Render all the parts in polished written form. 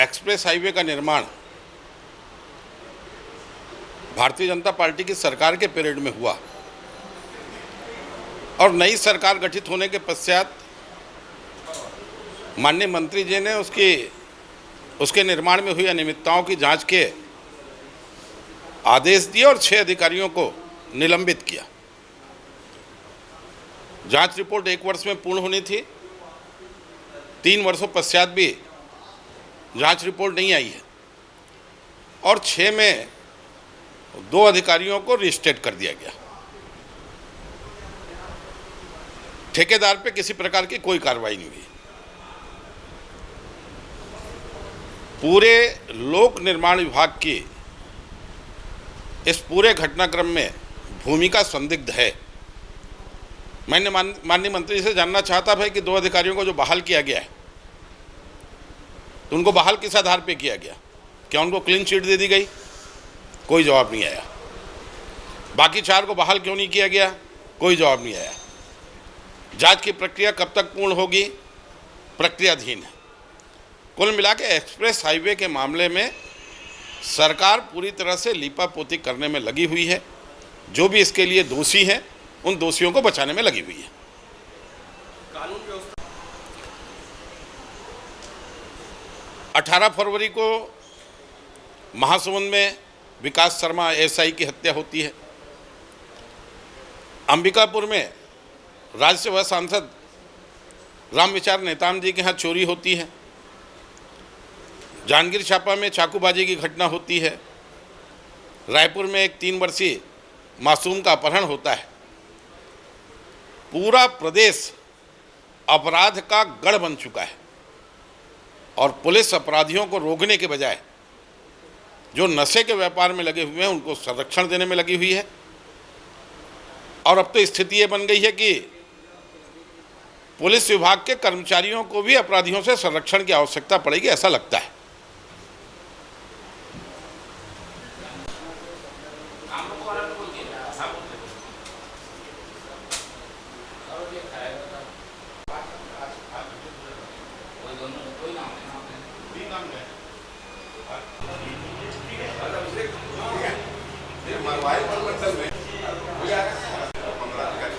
Express highway का निर्माण Bharatiya Janata party की सरकार के पीरियड में हुआ और नई सरकार गठित होने के पश्चात माननीय मंत्री जी ने उसके निर्माण में हुई अनियमितताओं की जांच के आदेश दिए और 6 अधिकारियों को निलंबित किया। जांच रिपोर्ट 1 वर्ष में पूर्ण होनी थी, 3 वर्षों पश्चात भी जांच रिपोर्ट नहीं आई है और 6 में 2 अधिकारियों को रिस्टेट कर दिया गया। ठेकेदार पे किसी प्रकार की कोई कार्रवाई नहीं हुई। पूरे लोक निर्माण विभाग की इस पूरे घटनाक्रम में भूमिका संदिग्ध है। मैंने माननीय मंत्री से जानना चाहता था कि 2 अधिकारियों को जो बहाल किया गया है तो उनको बहाल किस आधार पे किया गया? क्या उनको क्लीन चिट दे दी गई? कोई जवाब नहीं आया। बाकी 4 को बहाल क्यों नहीं किया गया? कोई जवाब नहीं आया। जांच की प्रक्रिया कब तक पूर्ण होगी? प्रक्रियाधीन है। कुल मिला के एक्सप्रेस हाईवे के मामले में सरकार पूरी तरह से लीपापोती करने में लगी हुई है। जो भी इसके लिए दोषी हैं उन दोषियों को बचाने में लगी हुई है। कानून व्यवस्था 18 फरवरी को महासमुंद में विकास शर्मा एसआई की हत्या होती है। अंबिकापुर में राज्यसभा सांसद रामविचार नेताम जी के यहाँ चोरी होती है। जांजगीर चांपा में चाकूबाजी की घटना होती है। रायपुर में एक 3 वर्षीय मासूम का अपहरण होता है। पूरा प्रदेश अपराध का गढ़ बन चुका है और पुलिस अपराधियों को रोकने के बजाय जो नशे के व्यापार में लगे हुए हैं उनको संरक्षण देने में लगी हुई है। और अब तो स्थिति ये बन गई है कि पुलिस विभाग के कर्मचारियों को भी अपराधियों से संरक्षण की आवश्यकता पड़ेगी, ऐसा लगता है।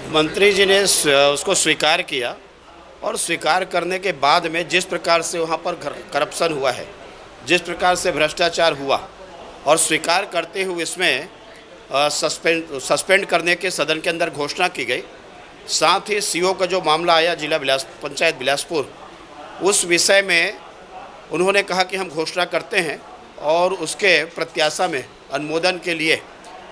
मंत्री जी ने उसको स्वीकार किया और स्वीकार करने के बाद में जिस प्रकार से वहाँ पर करप्शन हुआ है, जिस प्रकार से भ्रष्टाचार हुआ और स्वीकार करते हुए इसमें सस्पेंड करने के सदन के अंदर घोषणा की गई। साथ ही सीओ का जो मामला आया जिला पंचायत बिलासपुर, उस विषय में उन्होंने कहा कि हम घोषणा करते हैं और उसके प्रत्याशा में अनुमोदन के लिए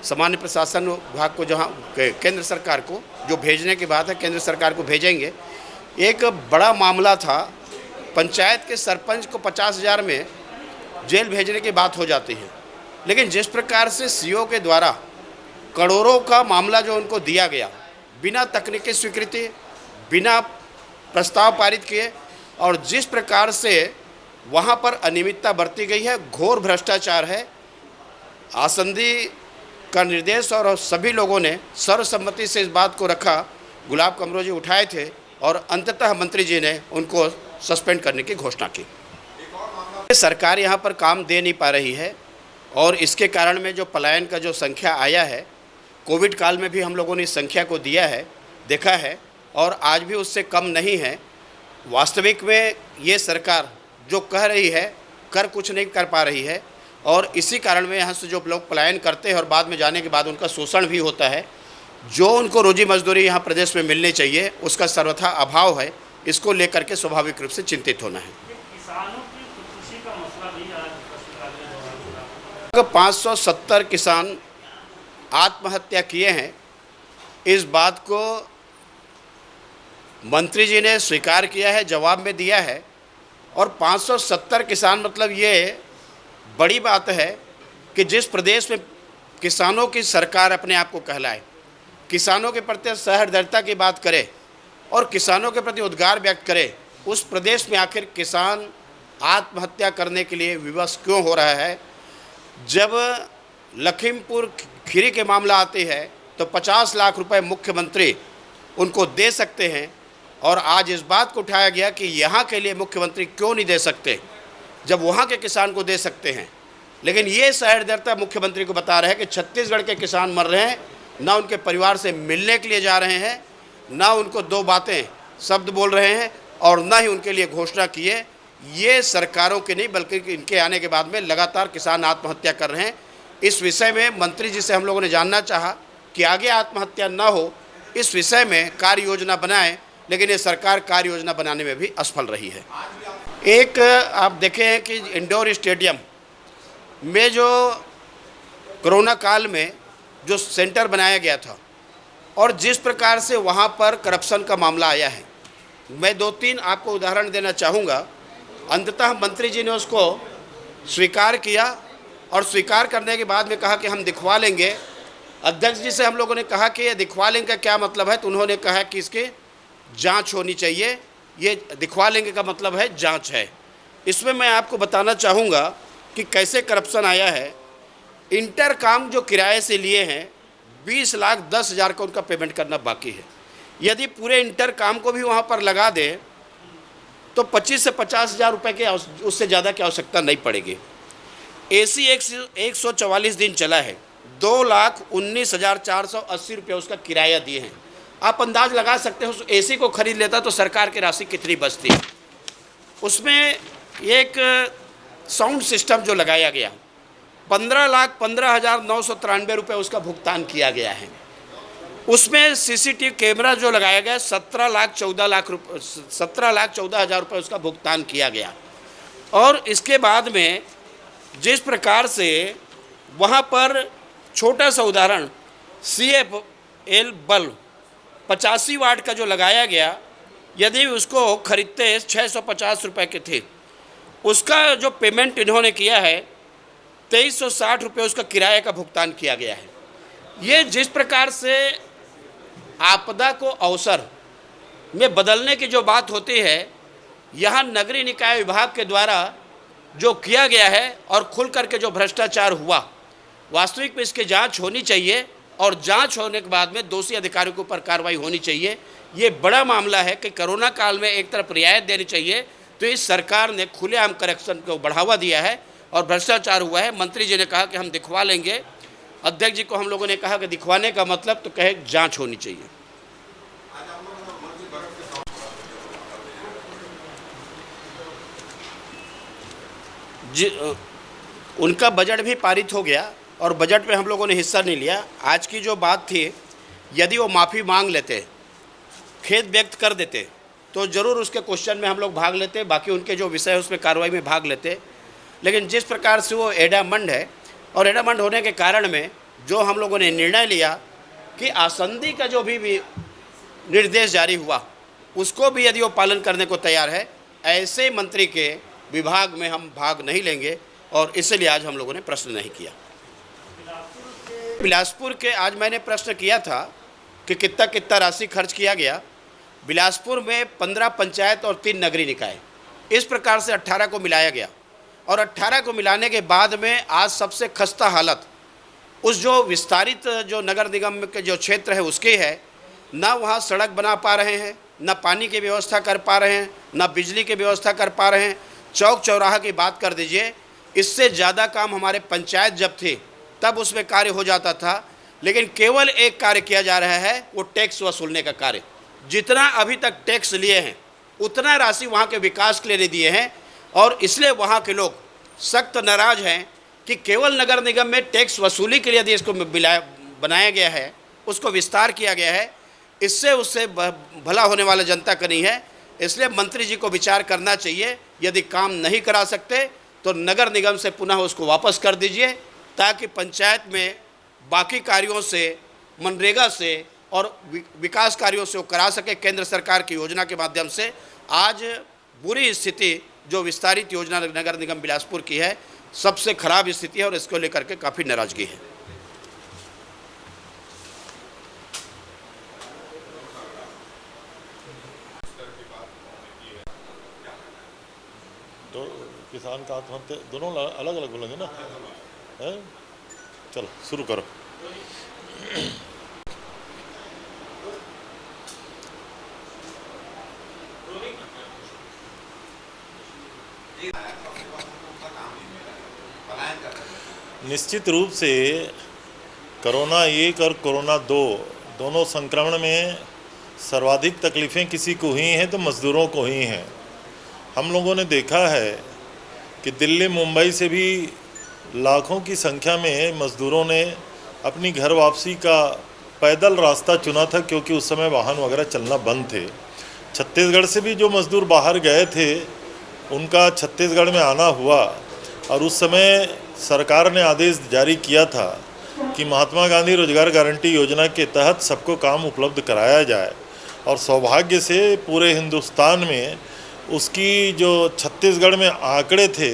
सामान्य प्रशासन विभाग को जहां केंद्र सरकार को जो भेजने की बात है केंद्र सरकार को भेजेंगे। एक बड़ा मामला था, पंचायत के सरपंच को 50,000 में जेल भेजने की बात हो जाती है, लेकिन जिस प्रकार से सीओ के द्वारा करोड़ों का मामला जो उनको दिया गया बिना तकनीकी स्वीकृति, बिना प्रस्ताव पारित किए और जिस प्रकार से वहाँ पर अनियमितता बरती गई है, घोर भ्रष्टाचार है। आसंदी का निर्देश और सभी लोगों ने सर्वसम्मति से इस बात को रखा। गुलाब कमरो जी उठाए थे और अंततः मंत्री जी ने उनको सस्पेंड करने की घोषणा की। सरकार यहाँ पर काम दे नहीं पा रही है और इसके कारण में जो पलायन का जो संख्या आया है, कोविड काल में भी हम लोगों ने इस संख्या को दिया है, देखा है और आज भी उससे कम नहीं है। वास्तविक में ये सरकार जो कह रही है कर कुछ नहीं कर पा रही है और इसी कारण में यहाँ से जो लोग पलायन करते हैं और बाद में जाने के बाद उनका शोषण भी होता है। जो उनको रोजी मजदूरी यहाँ प्रदेश में मिलनी चाहिए उसका सर्वथा अभाव है। इसको लेकर के स्वाभाविक रूप से चिंतित होना है। किसानों की खुदकुशी का मसला भी आज 570 किसान आत्महत्या किए हैं। इस बात को मंत्री जी ने स्वीकार किया है, जवाब में दिया है और 570 किसान मतलब ये बड़ी बात है कि जिस प्रदेश में किसानों की सरकार अपने आप को कहलाए, किसानों के प्रति सहृदयता की बात करे और किसानों के प्रति उद्गार व्यक्त करे, उस प्रदेश में आखिर किसान आत्महत्या करने के लिए विवश क्यों हो रहा है? जब लखीमपुर खीरी के मामला आती है तो 50 लाख रुपए मुख्यमंत्री उनको दे सकते हैं और आज इस बात को उठाया गया कि यहाँ के लिए मुख्यमंत्री क्यों नहीं दे सकते। जब वहाँ के किसान को दे सकते हैं। लेकिन ये सहृदयता मुख्यमंत्री को बता रहे हैं कि छत्तीसगढ़ के किसान मर रहे हैं, ना उनके परिवार से मिलने के लिए जा रहे हैं, ना उनको दो बातें शब्द बोल रहे हैं और ना ही उनके लिए घोषणा किए। ये सरकारों के नहीं बल्कि इनके आने के बाद में लगातार किसान आत्महत्या कर रहे हैं। इस विषय में मंत्री जी से हम लोगों ने जानना चाहा कि आगे आत्महत्या न हो इस विषय में कार्य योजना बनाएं, लेकिन ये सरकार कार्य योजना बनाने में भी असफल रही है। एक आप देखें कि इंडोर स्टेडियम में जो कोरोना काल में जो सेंटर बनाया गया था और जिस प्रकार से वहाँ पर करप्शन का मामला आया है, मैं 2-3 आपको उदाहरण देना चाहूँगा। अंततः मंत्री जी ने उसको स्वीकार किया और स्वीकार करने के बाद में कहा कि हम दिखवा लेंगे। अध्यक्ष जी से हम लोगों ने कहा कि ये दिखवा लेंगे का क्या मतलब है, तो उन्होंने कहा कि इसकी जांच होनी चाहिए। ये दिखवा लेंगे का मतलब है जांच है। इसमें मैं आपको बताना चाहूँगा कि कैसे करप्शन आया है। इंटर काम जो किराए से लिए हैं 20,10,000 का उनका पेमेंट करना बाकी है। यदि पूरे इंटर काम को भी वहाँ पर लगा दें तो 25 से 50,000 रुपये के उससे ज़्यादा की आवश्यकता नहीं पड़ेगी। AC 144 दिन चला है, 2,19,480 रुपये उसका किराया दिए हैं। आप अंदाज लगा सकते हो उस AC को खरीद लेता तो सरकार की राशि कितनी बचती। उसमें एक साउंड सिस्टम जो लगाया गया 15,15,993 रुपये उसका भुगतान किया गया है। उसमें CCTV कैमरा जो लगाया गया 17,14,000 रुपये उसका भुगतान किया गया। और इसके बाद में जिस प्रकार से वहाँ पर छोटा सा उदाहरण CFL बल्ब 85 वाट का जो लगाया गया, यदि उसको खरीदते 650 रुपये के थे, उसका जो पेमेंट इन्होंने किया है 2360 रुपये उसका किराए का भुगतान किया गया है। ये जिस प्रकार से आपदा को अवसर में बदलने की जो बात होती है, यहाँ नगरीय निकाय विभाग के द्वारा जो किया गया है और खुल करके जो भ्रष्टाचार हुआ, वास्तविक में इसकी जांच होनी चाहिए और जांच होने के बाद में दोषी अधिकारियों के ऊपर कार्रवाई होनी चाहिए। ये बड़ा मामला है कि कोरोना काल में एक तरफ रियायत देनी चाहिए, तो इस सरकार ने खुलेआम करप्शन को बढ़ावा दिया है और भ्रष्टाचार हुआ है। मंत्री जी ने कहा कि हम दिखवा लेंगे। अध्यक्ष जी को हम लोगों ने कहा कि दिखवाने का मतलब तो कहे जांच होनी चाहिए। उनका बजट भी पारित हो गया और बजट में हम लोगों ने हिस्सा नहीं लिया। आज की जो बात थी, यदि वो माफ़ी मांग लेते, खेद व्यक्त कर देते, तो ज़रूर उसके क्वेश्चन में हम लोग भाग लेते, बाकी उनके जो विषय है उसमें कार्रवाई में भाग लेते। लेकिन जिस प्रकार से वो एडामंड है और एडामंड होने के कारण में जो हम लोगों ने निर्णय लिया कि आसंदी का जो भी निर्देश जारी हुआ उसको भी यदि वो पालन करने को तैयार है, ऐसे मंत्री के विभाग में हम भाग नहीं लेंगे और इसलिए आज हम लोगों ने प्रश्न नहीं किया। बिलासपुर के आज मैंने प्रश्न किया था कि कितना कितना राशि खर्च किया गया। बिलासपुर में 15 पंचायत और 3 नगरीय निकाय, इस प्रकार से 18 को मिलाया गया और 18 को मिलाने के बाद में आज सबसे खस्ता हालत उस जो विस्तारित जो नगर निगम के जो क्षेत्र है उसके है। ना वहाँ सड़क बना पा रहे हैं, ना पानी की व्यवस्था कर पा रहे हैं, ना बिजली की व्यवस्था कर पा रहे हैं। चौक चौराहा की बात कर दीजिए, इससे ज़्यादा काम हमारे पंचायत जब थे तब उसमें कार्य हो जाता था। लेकिन केवल एक कार्य किया जा रहा है, वो टैक्स वसूलने का कार्य। जितना अभी तक टैक्स लिए हैं उतना राशि वहाँ के विकास के लिए नहीं दिए हैं और इसलिए वहाँ के लोग सख्त नाराज हैं कि केवल नगर निगम में टैक्स वसूली के लिए यदि इसको बनाया गया है, उसको विस्तार किया गया है, इससे उससे भला होने वाला जनता का नहीं है। इसलिए मंत्री जी को विचार करना चाहिए, यदि काम नहीं करा सकते तो नगर निगम से पुनः उसको वापस कर दीजिए, ताकि पंचायत में बाकी कार्यों से, मनरेगा से और विकास कार्यों से वो करा सके केंद्र सरकार की योजना के माध्यम से। आज बुरी स्थिति जो विस्तारित योजना नगर निगम बिलासपुर की है, सबसे खराब स्थिति है और इसको लेकर के काफ़ी नाराजगी है। तो किसान का आत्महत्या दोनों अलग अलग बोलेंगे ना, है? चलो शुरू करो। निश्चित रूप से कोरोना 1 और कोरोना 2 दोनों संक्रमण में सर्वाधिक तकलीफ़ें किसी को हुई हैं तो मज़दूरों को हुई हैं। हम लोगों ने देखा है कि दिल्ली मुंबई से भी लाखों की संख्या में मज़दूरों ने अपनी घर वापसी का पैदल रास्ता चुना था, क्योंकि उस समय वाहन वगैरह चलना बंद थे। छत्तीसगढ़ से भी जो मज़दूर बाहर गए थे उनका छत्तीसगढ़ में आना हुआ, और उस समय सरकार ने आदेश जारी किया था कि महात्मा गांधी रोजगार गारंटी योजना के तहत सबको काम उपलब्ध कराया जाए। और सौभाग्य से पूरे हिंदुस्तान में उसकी जो छत्तीसगढ़ में आंकड़े थे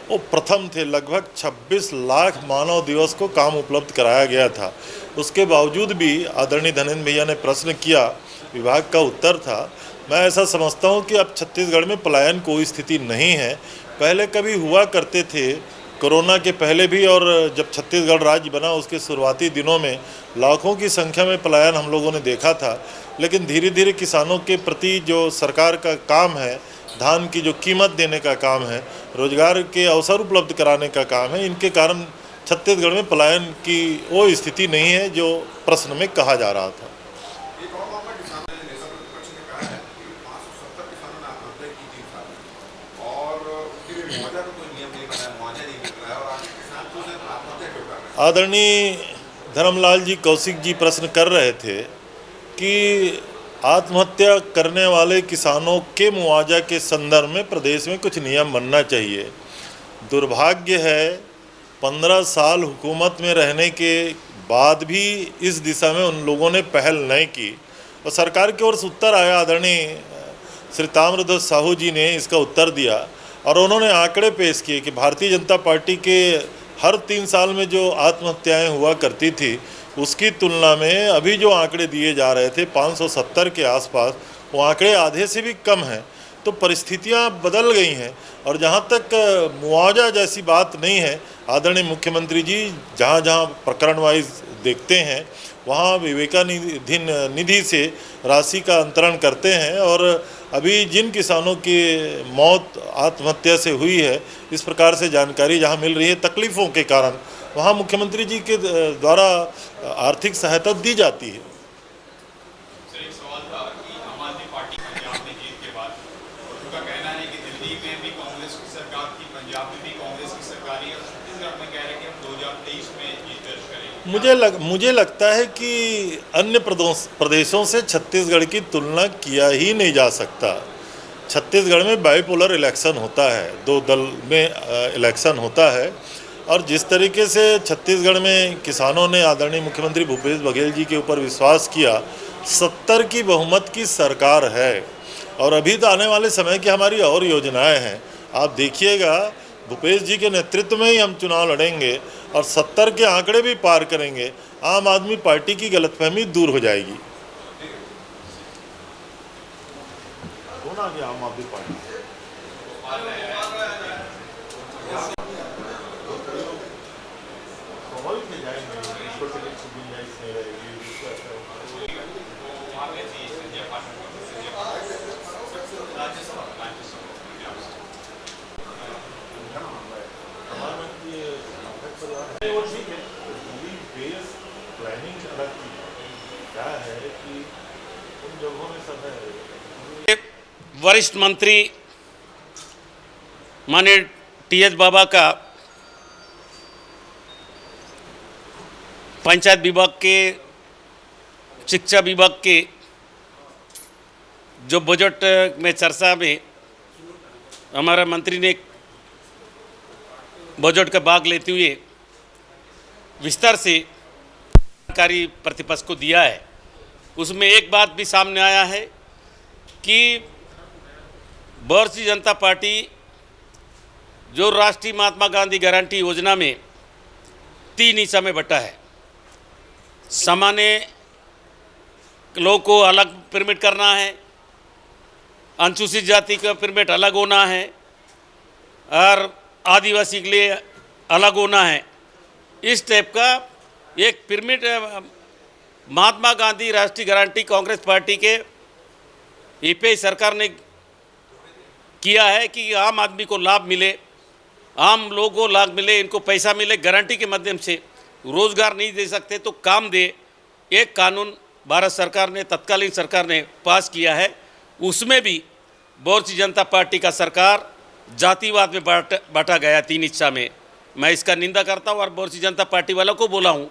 वो प्रथम थे। लगभग 26 लाख मानव दिवस को काम उपलब्ध कराया गया था। उसके बावजूद भी आदरणीय धनेंद्र भैया ने प्रश्न किया, विभाग का उत्तर था। मैं ऐसा समझता हूँ कि अब छत्तीसगढ़ में पलायन कोई स्थिति नहीं है। पहले कभी हुआ करते थे, कोरोना के पहले भी, और जब छत्तीसगढ़ राज्य बना उसके शुरुआती दिनों में लाखों की संख्या में पलायन हम लोगों ने देखा था। लेकिन धीरे धीरे किसानों के प्रति जो सरकार का काम है, धान की जो कीमत देने का काम है, रोजगार के अवसर उपलब्ध कराने का काम है, इनके कारण छत्तीसगढ़ में पलायन की वो स्थिति नहीं है जो प्रश्न में कहा जा रहा था। आदरणीय धर्मलाल जी कौशिक जी प्रश्न कर रहे थे कि आत्महत्या करने वाले किसानों के मुआवजा के संदर्भ में प्रदेश में कुछ नियम बनना चाहिए। दुर्भाग्य है 15 साल हुकूमत में रहने के बाद भी इस दिशा में उन लोगों ने पहल नहीं की, और सरकार की ओर से उत्तर आया। आदरणीय श्री ताम्रध्वज साहू जी ने इसका उत्तर दिया और उन्होंने आंकड़े पेश किए कि भारतीय जनता पार्टी के हर 3 साल में जो आत्महत्याएं हुआ करती थी उसकी तुलना में अभी जो आंकड़े दिए जा रहे थे 570 के आसपास, वो आंकड़े आधे से भी कम हैं। तो परिस्थितियां बदल गई हैं। और जहां तक मुआवजा जैसी बात नहीं है, आदरणीय मुख्यमंत्री जी जहां जहां प्रकरण वाइज देखते हैं वहां विवेकानिधि निधि से राशि का अंतरण करते हैं। और अभी जिन किसानों की मौत आत्महत्या से हुई है, इस प्रकार से जानकारी जहां मिल रही है तकलीफ़ों के कारण, वहां मुख्यमंत्री जी के द्वारा आर्थिक सहायता दी जाती है। सर, एक सवाल था कि आम आदमी पार्टी पंजाब में जीत के बाद उनका कहना है कि दिल्ली में भी कांग्रेस की सरकार थी, पंजाब में भी कांग्रेस की सरकार है, और छत्तीसगढ़ में कह रहे हैं कि हम 2023 में जीत दर्ज करेंगे। मुझे लगता है कि अन्य प्रदेशों से छत्तीसगढ़ की तुलना किया ही नहीं जा सकता। छत्तीसगढ़ में बाइपोलर इलेक्शन होता है, 2 दल में इलेक्शन होता है, और जिस तरीके से छत्तीसगढ़ में किसानों ने आदरणीय मुख्यमंत्री भूपेश बघेल जी के ऊपर विश्वास किया, 70 की बहुमत की सरकार है। और अभी तो आने वाले समय की हमारी और योजनाएं हैं। आप देखिएगा, भूपेश जी के नेतृत्व में ही हम चुनाव लड़ेंगे और 70 के आंकड़े भी पार करेंगे। आम आदमी पार्टी की गलतफहमी दूर हो जाएगी। कौन आ गया आम आदमी पार्टी? वरिष्ठ मंत्री माननीय टीएच बाबा का पंचायत विभाग के, शिक्षा विभाग के जो बजट में चर्चा में हमारा मंत्री ने बजट का भाग लेते हुए विस्तार से जानकारी प्रतिपक्ष को दिया है। उसमें एक बात भी सामने आया है कि भारतीय जनता पार्टी जो राष्ट्रीय महात्मा गांधी गारंटी योजना में 3 हिस्सा में बटा है। सामान्य लोगों को अलग परमिट करना है, अनुसूचित जाति का परमिट अलग होना है, और आदिवासी के लिए अलग होना है। इस टाइप का एक परमिट महात्मा गांधी राष्ट्रीय गारंटी कांग्रेस पार्टी के ईपीआई सरकार ने किया है कि आम आदमी को लाभ मिले, आम लोगों को लाभ मिले, इनको पैसा मिले, गारंटी के माध्यम से रोज़गार नहीं दे सकते तो काम दे। एक कानून भारत सरकार ने, तत्कालीन सरकार ने पास किया है। उसमें भी भारतीय जनता पार्टी का सरकार जातिवाद में बांटा गया 3 हिस्सा में। मैं इसका निंदा करता हूँ और भारतीय जनता पार्टी वालों को बोला हूँ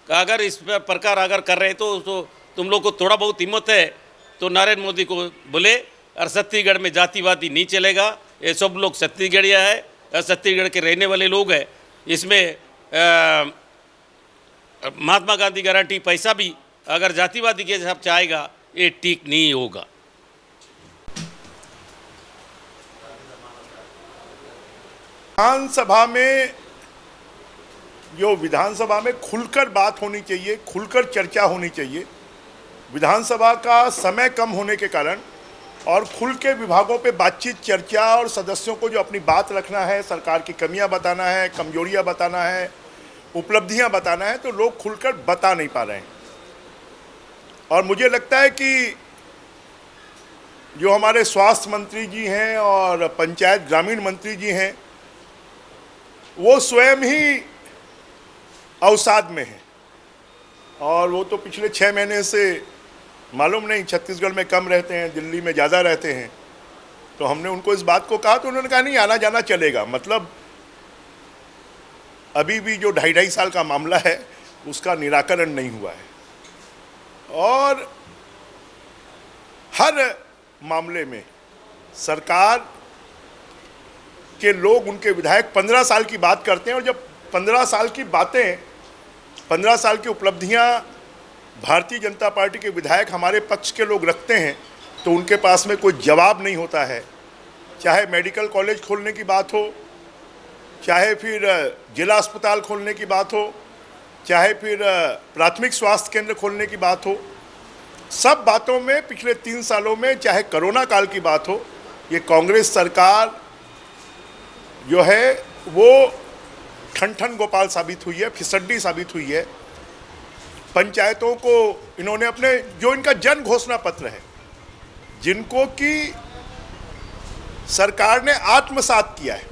कि अगर इस प्रकार अगर कर रहे हैं तो तुम लोग को थोड़ा बहुत हिम्मत है तो नरेंद्र मोदी को बोले। और छत्तीसगढ़ में जातिवादी नहीं चलेगा, ये सब लोग छत्तीसगढ़िया है और छत्तीसगढ़ के रहने वाले लोग हैं। इसमें महात्मा गांधी गारंटी पैसा भी अगर जातिवादी के हिसाब से आएगा ये ठीक नहीं होगा। विधानसभा में विधानसभा में खुलकर बात होनी चाहिए, खुलकर चर्चा होनी चाहिए। विधानसभा का समय कम होने के कारण और खुल के विभागों पे बातचीत, चर्चा और सदस्यों को जो अपनी बात रखना है, सरकार की कमियां बताना है, कमजोरियां बताना है, उपलब्धियां बताना है, तो लोग खुलकर बता नहीं पा रहे हैं। और मुझे लगता है कि जो हमारे स्वास्थ्य मंत्री जी हैं और पंचायत ग्रामीण मंत्री जी हैं, वो स्वयं ही अवसाद में हैं। और वो तो पिछले 6 महीने से मालूम नहीं, छत्तीसगढ़ में कम रहते हैं, दिल्ली में ज़्यादा रहते हैं। तो हमने उनको इस बात को कहा तो उन्होंने कहा नहीं, आना जाना चलेगा। मतलब अभी भी जो 2.5 साल का मामला है उसका निराकरण नहीं हुआ है। और हर मामले में सरकार के लोग, उनके विधायक 15 साल की बात करते हैं, और जब 15 साल की बातें, 15 साल की उपलब्धियां भारतीय जनता पार्टी के विधायक हमारे पक्ष के लोग रखते हैं तो उनके पास में कोई जवाब नहीं होता है। चाहे मेडिकल कॉलेज खोलने की बात हो, चाहे फिर जिला अस्पताल खोलने की बात हो, चाहे फिर प्राथमिक स्वास्थ्य केंद्र खोलने की बात हो, सब बातों में पिछले 3 सालों में, चाहे कोरोना काल की बात हो, ये कांग्रेस सरकार जो है वो ठन गोपाल साबित हुई है, फिसड्डी साबित हुई है। पंचायतों को इन्होंने अपने, जो इनका जन घोषणा पत्र है, जिनको कि सरकार ने आत्मसात किया है,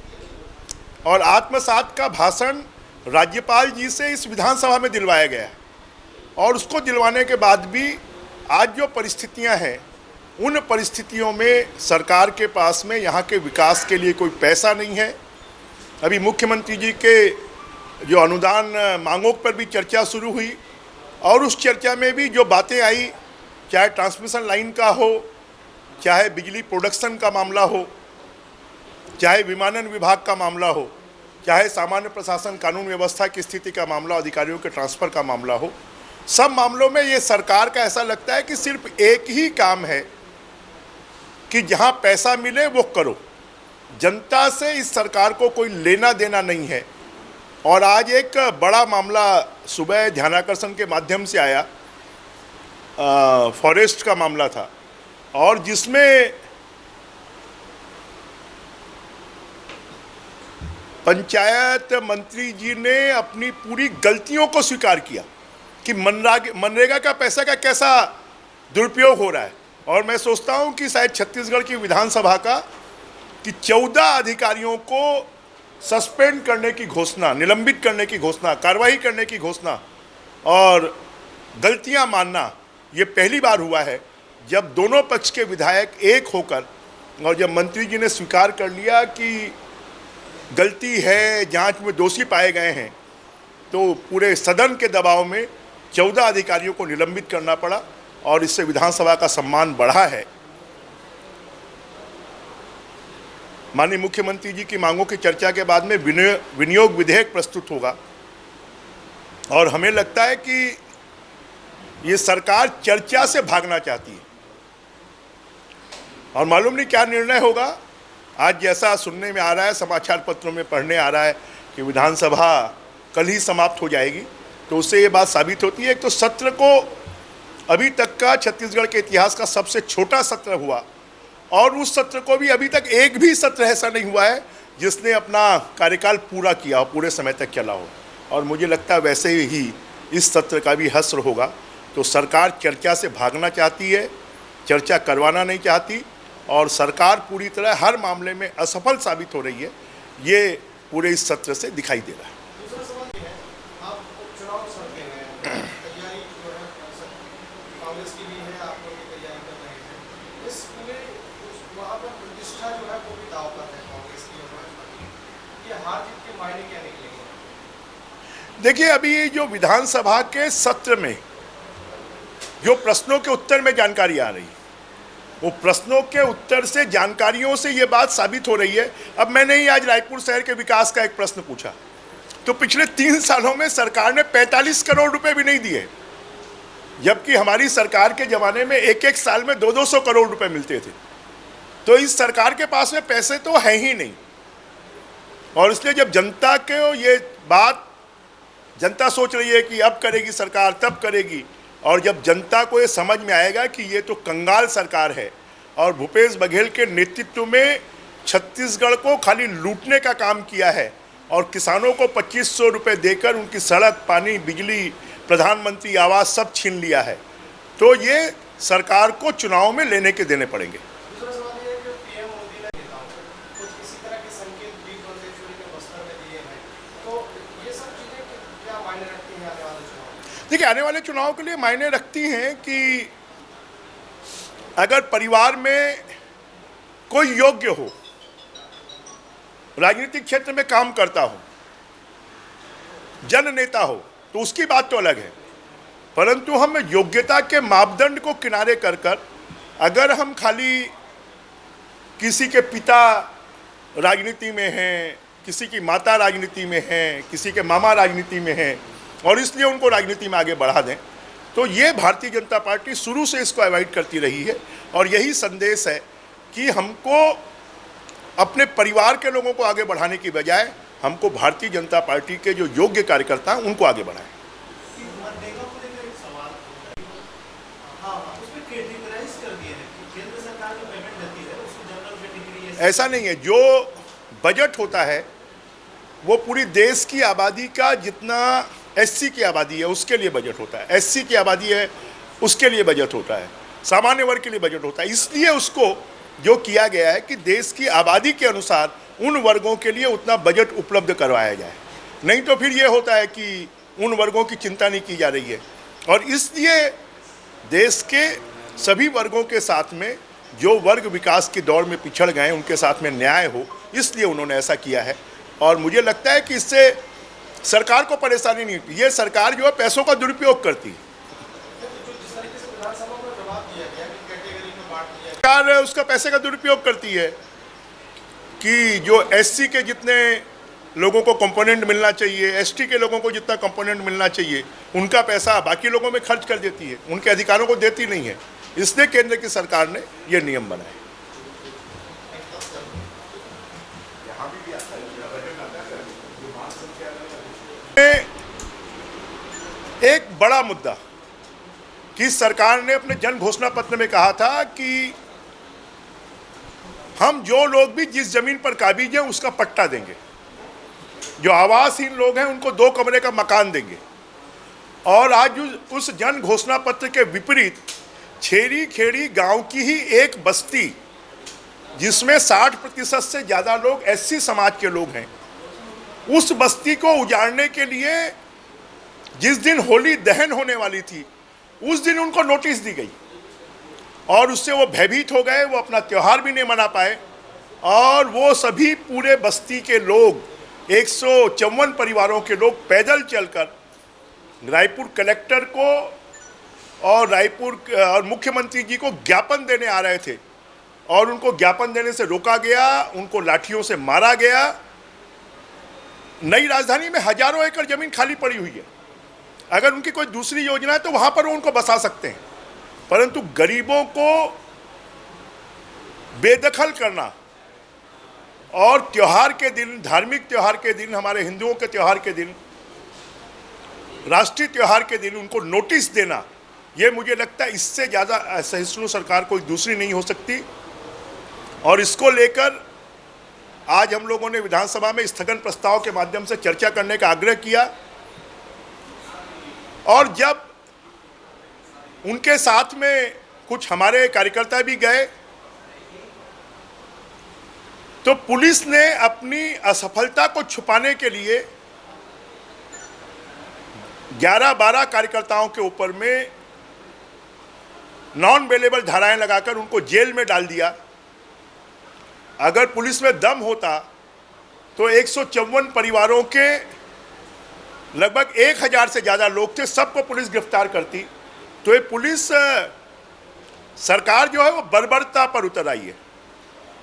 और आत्मसात का भाषण राज्यपाल जी से इस विधानसभा में दिलवाया गया है। और उसको दिलवाने के बाद भी आज जो परिस्थितियां हैं, उन परिस्थितियों में सरकार के पास में यहाँ के विकास के लिए कोई पैसा नहीं है। अभी मुख्यमंत्री जी के जो अनुदान मांगों पर भी चर्चा शुरू हुई, और उस चर्चा में भी जो बातें आई, चाहे ट्रांसमिशन लाइन का हो, चाहे बिजली प्रोडक्शन का मामला हो, चाहे विमानन विभाग का मामला हो, चाहे सामान्य प्रशासन कानून व्यवस्था की स्थिति का मामला, अधिकारियों के ट्रांसफ़र का मामला हो, सब मामलों में ये सरकार का ऐसा लगता है कि सिर्फ एक ही काम है कि जहाँ पैसा मिले वो करो। जनता से इस सरकार को कोई लेना देना नहीं है। और आज एक बड़ा मामला सुबह ध्यानाकर्षण के माध्यम से आया, फॉरेस्ट का मामला था, और जिसमें पंचायत मंत्री जी ने अपनी पूरी गलतियों को स्वीकार किया कि मनरेगा का पैसा का कैसा दुरुपयोग हो रहा है। और मैं सोचता हूं कि शायद छत्तीसगढ़ की विधानसभा का कि 14 अधिकारियों को सस्पेंड करने की घोषणा, निलंबित करने की घोषणा, कार्रवाई करने की घोषणा और गलतियां मानना, ये पहली बार हुआ है जब दोनों पक्ष के विधायक एक होकर, और जब मंत्री जी ने स्वीकार कर लिया कि गलती है, जांच में दोषी पाए गए हैं, तो पूरे सदन के दबाव में 14 अधिकारियों को निलंबित करना पड़ा, और इससे विधानसभा का सम्मान बढ़ा है। माननीय मुख्यमंत्री जी की मांगों की चर्चा के बाद में विनियोग विधेयक प्रस्तुत होगा, और हमें लगता है कि ये सरकार चर्चा से भागना चाहती है, और मालूम नहीं क्या निर्णय होगा। आज जैसा सुनने में आ रहा है, समाचार पत्रों में पढ़ने आ रहा है कि विधानसभा कल ही समाप्त हो जाएगी, तो उससे ये बात साबित होती है। एक तो सत्र को, अभी तक का छत्तीसगढ़ के इतिहास का सबसे छोटा सत्र हुआ, और उस सत्र को भी अभी तक एक भी सत्र ऐसा नहीं हुआ है जिसने अपना कार्यकाल पूरा किया हो, पूरे समय तक चला हो। और मुझे लगता है वैसे ही इस सत्र का भी हश्र होगा। तो सरकार चर्चा से भागना चाहती है, चर्चा करवाना नहीं चाहती, और सरकार पूरी तरह हर मामले में असफल साबित हो रही है, ये पूरे इस सत्र से दिखाई दे रहा है। दूसरा सवाल ये है, आप उपचुनाव सर के हैं, तैयारी जो है कांग्रेस की भी है, आप लोग भी तैयारी कर रहे हैं। इस पूरे वहाँ पर प्रतिष्ठा जो है वो भी दांव पर है कांग्रेस की और भाजपा की। ये हार जीत के मायने क्या निकलेंगे? देखिए, अभी जो विधानसभा के सत्र में जो प्रश्नों के उत्तर में जानकारी आ रही है, वो प्रश्नों के उत्तर से, जानकारियों से ये बात साबित हो रही है। अब मैंने ही आज रायपुर शहर के विकास का एक प्रश्न पूछा, तो पिछले 3 सालों में सरकार ने 45 करोड़ रुपए भी नहीं दिए, जबकि हमारी सरकार के ज़माने में एक साल में 200 करोड़ रुपए मिलते थे। तो इस सरकार के पास में पैसे तो है ही नहीं, और इसलिए जब जनता को ये बात, जनता सोच रही है कि अब करेगी सरकार, तब करेगी, और जब जनता को ये समझ में आएगा कि ये तो कंगाल सरकार है और भूपेश बघेल के नेतृत्व में छत्तीसगढ़ को खाली लूटने का काम किया है और किसानों को 2500 रुपये देकर उनकी सड़क, पानी, बिजली, प्रधानमंत्री आवास सब छीन लिया है, तो ये सरकार को चुनाव में लेने के देने पड़ेंगे। दूसरा सवाल ये है कि पीएम मोदी ने नेताओं को कुछ इसी तरह के संकेत भी बंदेश्वरी के बस्तर में दिए हैं, तो ये सब चीज़ें क्या मायने रखती हैं आने वाले चुनाव? देखिए, आने वाले चुनाव के लिए मायने रखती हैं कि अगर परिवार में कोई योग्य हो, राजनीतिक क्षेत्र में काम करता हो, जन नेता हो, तो उसकी बात तो अलग है। परंतु हम योग्यता के मापदंड को किनारे कर अगर हम खाली किसी के पिता राजनीति में हैं, किसी की माता राजनीति में हैं, किसी के मामा राजनीति में हैं, और इसलिए उनको राजनीति में आगे बढ़ा दें, तो ये भारतीय जनता पार्टी शुरू से इसको अवॉइड करती रही है। और यही संदेश है कि हमको अपने परिवार के लोगों को आगे बढ़ाने की बजाय हमको भारतीय जनता पार्टी के जो योग्य कार्यकर्ता हैं उनको आगे बढ़ाएं। मनरेगा को लेकर एक सवाल, हाँ, उसमें कैटेगराइज कर दिए हैं कि केंद्र सरकार जो पेमेंट देती है उसको जनरल कैटेगरी, ऐसा नहीं है। जो बजट होता है वो पूरी देश की आबादी का जितना एससी की आबादी है उसके लिए बजट होता है, एससी की आबादी है उसके लिए बजट होता है, सामान्य वर्ग के लिए बजट होता है। इसलिए उसको जो किया गया है कि देश की आबादी के अनुसार उन वर्गों के लिए उतना बजट उपलब्ध करवाया जाए, नहीं तो फिर ये होता है कि उन वर्गों की चिंता नहीं की जा रही है। और इसलिए देश के सभी वर्गों के साथ में जो वर्ग विकास की दौड़ में पिछड़ गए उनके साथ में न्याय हो, इसलिए उन्होंने ऐसा किया है। और मुझे लगता है कि इससे सरकार को परेशानी नहीं होती। ये सरकार जो है पैसों का दुरुपयोग करती है। जिस तरीके से विधानसभा में जवाब दिया गया कि कैटेगरी में बांट दिया सरकार उसका पैसे का दुरुपयोग करती है कि जो एससी के जितने लोगों को कंपोनेंट मिलना चाहिए, एसटी के लोगों को जितना कंपोनेंट मिलना चाहिए, उनका पैसा बाकी लोगों में खर्च कर देती है, उनके अधिकारों को देती नहीं है। इसलिए केंद्र की सरकार ने ये नियम बनाए। एक बड़ा मुद्दा कि सरकार ने अपने जन घोषणा पत्र में कहा था कि हम जो लोग भी जिस जमीन पर काबिज हैं उसका पट्टा देंगे, जो आवासहीन लोग हैं उनको 2 कमरे का मकान देंगे। और आज उस जन घोषणा पत्र के विपरीत छेरी खेड़ी गांव की ही एक बस्ती जिसमें 60% से ज़्यादा लोग एससी समाज के लोग हैं, उस बस्ती को उजाड़ने के लिए जिस दिन होली दहन होने वाली थी उस दिन उनको नोटिस दी गई और उससे वो भयभीत हो गए, वो अपना त्यौहार भी नहीं मना पाए। और वो सभी पूरे बस्ती के लोग 154 परिवारों के लोग पैदल चलकर रायपुर कलेक्टर को और रायपुर और मुख्यमंत्री जी को ज्ञापन देने आ रहे थे और उनको ज्ञापन देने से रोका गया, उनको लाठियों से मारा गया। नई राजधानी में हजारों एकड़ जमीन खाली पड़ी हुई है, अगर उनकी कोई दूसरी योजना है तो वहाँ पर वो उनको बसा सकते हैं, परंतु गरीबों को बेदखल करना और त्यौहार के दिन, धार्मिक त्यौहार के दिन, हमारे हिंदुओं के त्यौहार के दिन, राष्ट्रीय त्यौहार के दिन उनको नोटिस देना, ये मुझे लगता है इससे ज़्यादा असहिष्णु सरकार कोई दूसरी नहीं हो सकती। और इसको लेकर आज हम लोगों ने विधानसभा में स्थगन प्रस्ताव के माध्यम से चर्चा करने का आग्रह किया और जब उनके साथ में कुछ हमारे कार्यकर्ता भी गए तो पुलिस ने अपनी असफलता को छुपाने के लिए 11-12 कार्यकर्ताओं के ऊपर में नॉन बेलेबल धाराएं लगाकर उनको जेल में डाल दिया। अगर पुलिस में दम होता तो 154 परिवारों के लगभग 1000 से ज़्यादा लोग थे, सबको पुलिस गिरफ्तार करती। तो ये पुलिस सरकार जो है वो बर्बरता पर उतर आई है,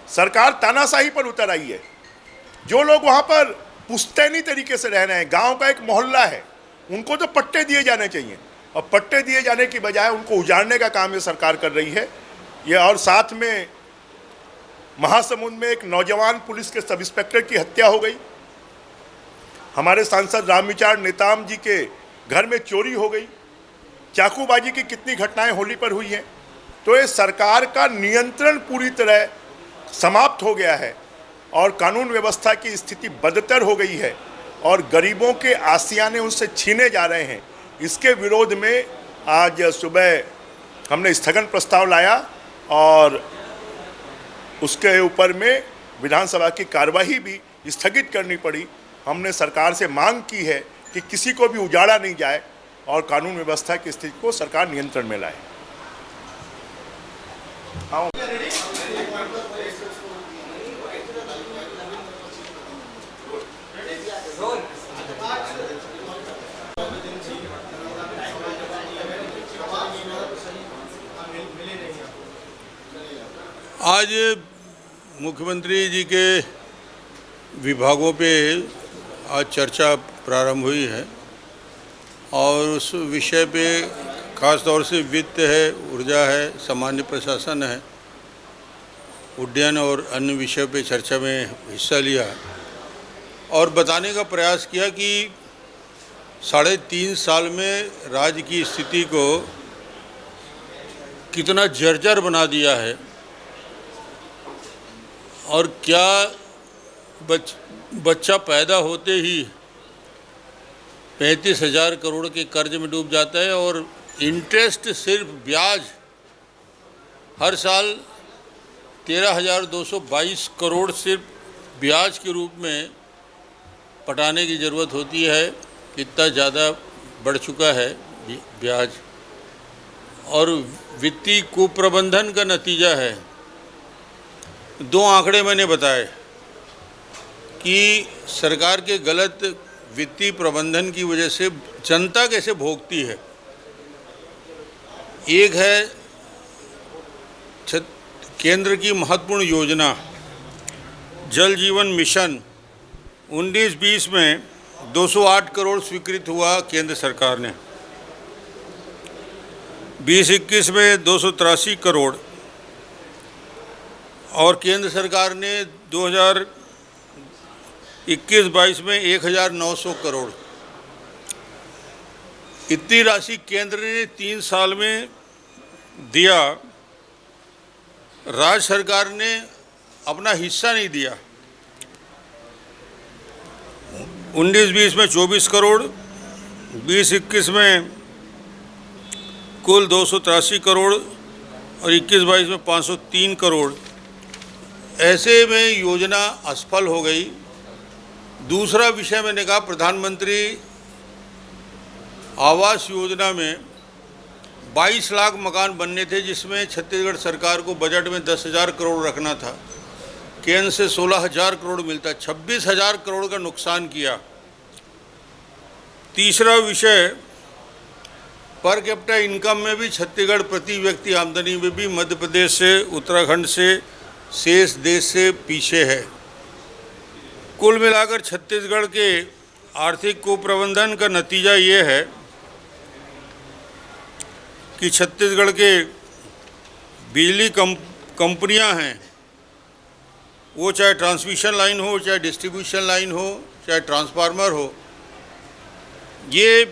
सरकार तानाशाही पर उतर आई है। जो लोग वहाँ पर पुश्तैनी तरीके से रह रहे हैं, गांव का एक मोहल्ला है, उनको तो पट्टे दिए जाने चाहिए, और पट्टे दिए जाने की बजाय उनको उजाड़ने का काम ये सरकार कर रही है। ये और साथ में महासमुंद में एक नौजवान पुलिस के सब इंस्पेक्टर की हत्या हो गई। हमारे सांसद रामविचार नेताम जी के घर में चोरी हो गई। चाकूबाजी की कितनी घटनाएं होली पर हुई हैं। तो ये सरकार का नियंत्रण पूरी तरह समाप्त हो गया है और कानून व्यवस्था की स्थिति बदतर हो गई है और गरीबों के आसियाने उनसे छीने जा रहे हैं। इसके विरोध में आज सुबह हमने स्थगन प्रस्ताव लाया और उसके ऊपर में विधानसभा की कार्यवाही भी स्थगित करनी पड़ी। हमने सरकार से मांग की है कि किसी को भी उजाड़ा नहीं जाए और कानून व्यवस्था की स्थिति को सरकार नियंत्रण में लाए। आज मुख्यमंत्री जी के विभागों पे आज चर्चा प्रारंभ हुई है और उस विषय पे खास तौर से वित्त है, ऊर्जा है, सामान्य प्रशासन है, उड्डयन और अन्य विषय पे चर्चा में हिस्सा लिया और बताने का प्रयास किया कि 3.5 साल में राज्य की स्थिति को कितना जर्जर बना दिया है और क्या बच्चा पैदा होते ही 35,000 करोड़ के कर्ज में डूब जाता है और इंटरेस्ट सिर्फ ब्याज हर साल 13,222 करोड़ सिर्फ ब्याज के रूप में पटाने की ज़रूरत होती है। इतना ज़्यादा बढ़ चुका है ब्याज और वित्तीय कुप्रबंधन का नतीजा है। 2 आंकड़े मैंने बताए कि सरकार के गलत वित्तीय प्रबंधन की वजह से जनता कैसे भोगती है। एक है केंद्र की महत्वपूर्ण योजना जल जीवन मिशन 19-20 में 208 करोड़ स्वीकृत हुआ केंद्र सरकार ने, 20-21 में 283 करोड़ और केंद्र सरकार ने 2021-22 में 1,900 करोड़। इतनी राशि केंद्र ने 3 साल में दिया, राज्य सरकार ने अपना हिस्सा नहीं दिया। 19-20 में 24 करोड़, 20-21 में कुल 283 करोड़ और 21-22 में 503 करोड़। ऐसे में योजना असफल हो गई। दूसरा विषय मैंने कहा, प्रधानमंत्री आवास योजना में 22 लाख मकान बनने थे, जिसमें छत्तीसगढ़ सरकार को बजट में 10,000 करोड़ रखना था, केंद्र से 16,000 करोड़ मिलता, 26,000 करोड़ का नुकसान किया। तीसरा विषय, पर कैपिटा इनकम में भी छत्तीसगढ़ प्रति व्यक्ति आमदनी में भी मध्य प्रदेश से, उत्तराखंड से, शेष देश से पीछे है। कुल मिलाकर छत्तीसगढ़ के आर्थिक कुप्रबंधन का नतीजा ये है कि छत्तीसगढ़ के बिजली कंपनियां हैं, वो चाहे ट्रांसमिशन लाइन हो, चाहे डिस्ट्रीब्यूशन लाइन हो, चाहे ट्रांसफार्मर हो, ये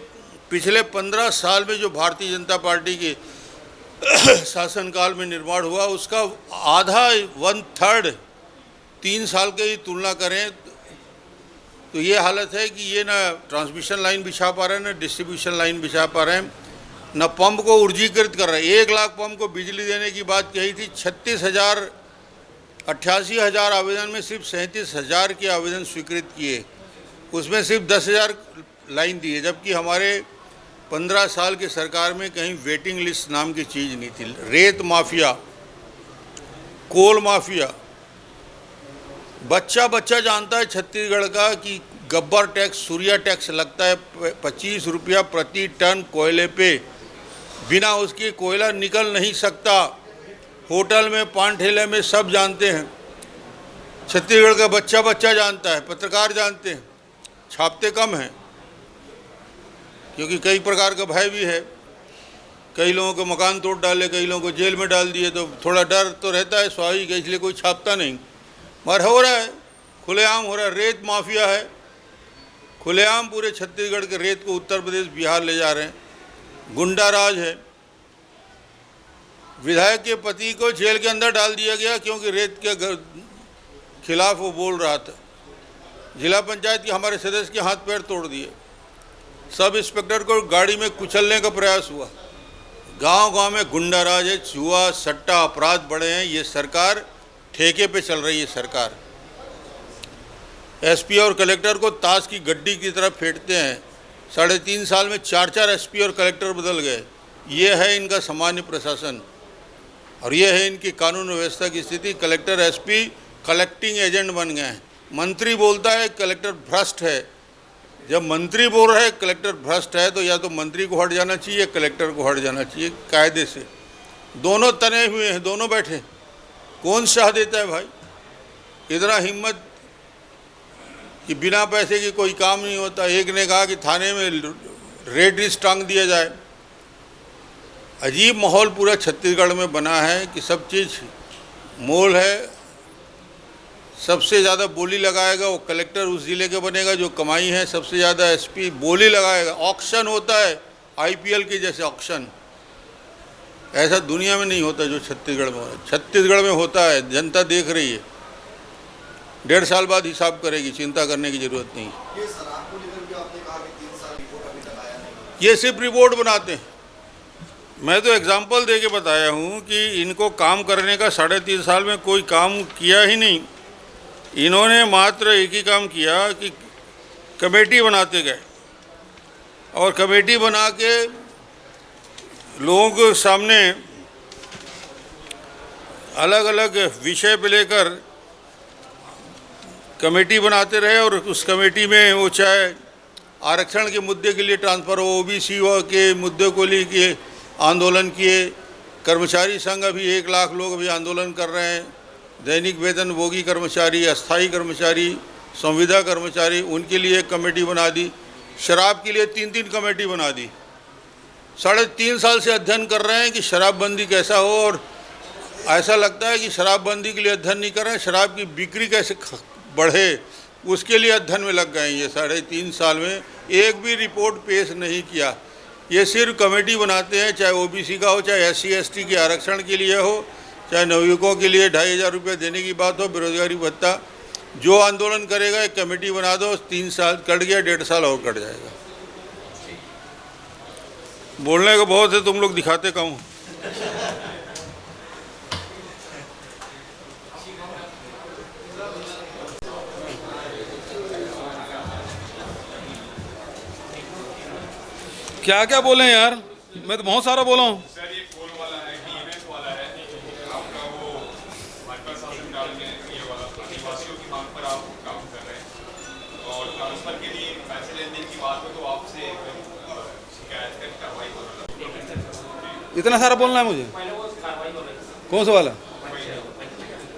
पिछले 15 साल में जो भारतीय जनता पार्टी के शासनकाल में निर्माण हुआ उसका आधा 1/3 3 साल के ही तुलना करें तो ये हालत है कि ये ना ट्रांसमिशन लाइन बिछा पा रहे हैं, ना डिस्ट्रीब्यूशन लाइन बिछा पा रहे हैं, न पंप को ऊर्जीकृत कर रहे हैं। 1 लाख पंप को बिजली देने की बात कही थी, 36,000 88,000 आवेदन में सिर्फ 37,000 के आवेदन स्वीकृत किए, उसमें सिर्फ 10,000 लाइन दिए, जबकि हमारे 15 साल के सरकार में कहीं वेटिंग लिस्ट नाम की चीज़ नहीं थी। रेत माफिया, कोल माफिया, बच्चा बच्चा जानता है छत्तीसगढ़ का कि गब्बर टैक्स, सूर्या टैक्स लगता है 25 रुपया प्रति टन कोयले पे, बिना उसके कोयला निकल नहीं सकता। होटल में, पान ठेले में सब जानते हैं, छत्तीसगढ़ का बच्चा बच्चा जानता है, पत्रकार जानते हैं, छापते कम हैं क्योंकि कई प्रकार का भय भी है। कई लोगों को मकान तोड़ डाले, कई लोगों को जेल में डाल दिए, तो थोड़ा डर तो रहता है स्वाभाविक है, इसलिए कोई छापता नहीं। मगर हो रहा है, खुलेआम हो रहा है। रेत माफिया है, खुलेआम पूरे छत्तीसगढ़ के रेत को उत्तर प्रदेश, बिहार ले जा रहे हैं। गुंडा राज है। विधायक के पति को जेल के अंदर डाल दिया गया क्योंकि रेत के खिलाफ वो बोल रहा था। जिला पंचायत के हमारे सदस्य के हाथ पैर तोड़ दिए। सब इंस्पेक्टर को गाड़ी में कुचलने का प्रयास हुआ। गांव गांव में गुंडा राज है, जुआ सट्टा अपराध बढ़े हैं। ये सरकार ठेके पे चल रही है। सरकार एसपी और कलेक्टर को ताश की गड्डी की तरह फेंटते हैं। 3.5 साल में 4 एसपी और कलेक्टर बदल गए। ये है इनका सामान्य प्रशासन और ये है इनकी कानून व्यवस्था की स्थिति। कलेक्टर एसपी कलेक्टिंग एजेंट बन गए हैं। मंत्री बोलता है कलेक्टर भ्रष्ट है। जब मंत्री बोल रहा है कलेक्टर भ्रष्ट है तो या तो मंत्री को हट जाना चाहिए, कलेक्टर को हट जाना चाहिए कायदे से। दोनों तने हुए हैं, दोनों बैठे। कौन शाह देता है भाई? इतना हिम्मत कि बिना पैसे की कोई काम नहीं होता। एक ने कहा कि थाने में रेड लिस्ट टांग दिया जाए। अजीब माहौल पूरा छत्तीसगढ़ में बना है कि सब चीज़ मोल है। सबसे ज़्यादा बोली लगाएगा वो कलेक्टर उस ज़िले के बनेगा जो कमाई है सबसे ज़्यादा। एसपी बोली लगाएगा। ऑक्शन होता है आईपीएल के जैसे ऑक्शन। ऐसा दुनिया में नहीं होता जो छत्तीसगढ़ में हो रहा है। छत्तीसगढ़ में होता है, जनता देख रही है। 1.5 साल बाद हिसाब करेगी, चिंता करने की ज़रूरत नहीं। ये शराब को लेकर भी आपने कहा कि 3 साल रिपोर्ट अभी तक आया नहीं। ये सिर्फ रिपोर्ट बनाते हैं। मैं तो एग्जाम्पल दे के बताया हूँ कि इनको काम करने का 3.5 साल में कोई काम किया ही नहीं। इन्होंने मात्र एक ही काम किया कि कमेटी बनाते गए और कमेटी बना के लोगों के सामने अलग अलग विषय पे लेकर कमेटी बनाते रहे और उस कमेटी में वो चाहे आरक्षण के मुद्दे के लिए ट्रांसफ़र हो, ओबीसी के मुद्दे को लेके आंदोलन किए। कर्मचारी संघ अभी 1 लाख लोग अभी आंदोलन कर रहे हैं। दैनिक वेतनभोगी कर्मचारी, अस्थायी कर्मचारी, संविदा कर्मचारी, उनके लिए एक कमेटी बना दी। शराब के लिए 3 कमेटी बना दी। 3.5 साल से अध्ययन कर रहे हैं कि शराबबंदी कैसा हो और ऐसा लगता है कि शराबबंदी के लिए अध्ययन नहीं कर रहे हैं, शराब की बिक्री कैसे बढ़े उसके लिए अध्ययन में लग गए हैं। ये 3.5 साल में एक भी रिपोर्ट पेश नहीं किया। ये सिर्फ कमेटी बनाते हैं, चाहे ओबीसी का हो, चाहे SC ST के आरक्षण के लिए हो, चाहे नवयुवकों के लिए 2,500 रुपये देने की बात हो, बेरोजगारी भत्ता। जो आंदोलन करेगा एक कमेटी बना दो, 3 साल कट गया, 1.5 साल और कट जाएगा। बोलने को बहुत है, तुम लोग दिखाते कम हो। क्या क्या बोले यार, मैं तो बहुत सारा बोला हूँ। सर ये कोल वाला है, DMS वाला है, आपका वो भाजपा शासन काल में ये वाला आदिवासियों की मांग पर आप काम कर रहे हैं और ट्रांसफर के लिए पैसे लेने की बात हो तो आपसे शिकायत कर कार्रवाई हो रहा है। इतना सारा बोलना है मुझे? कौन सा वाला?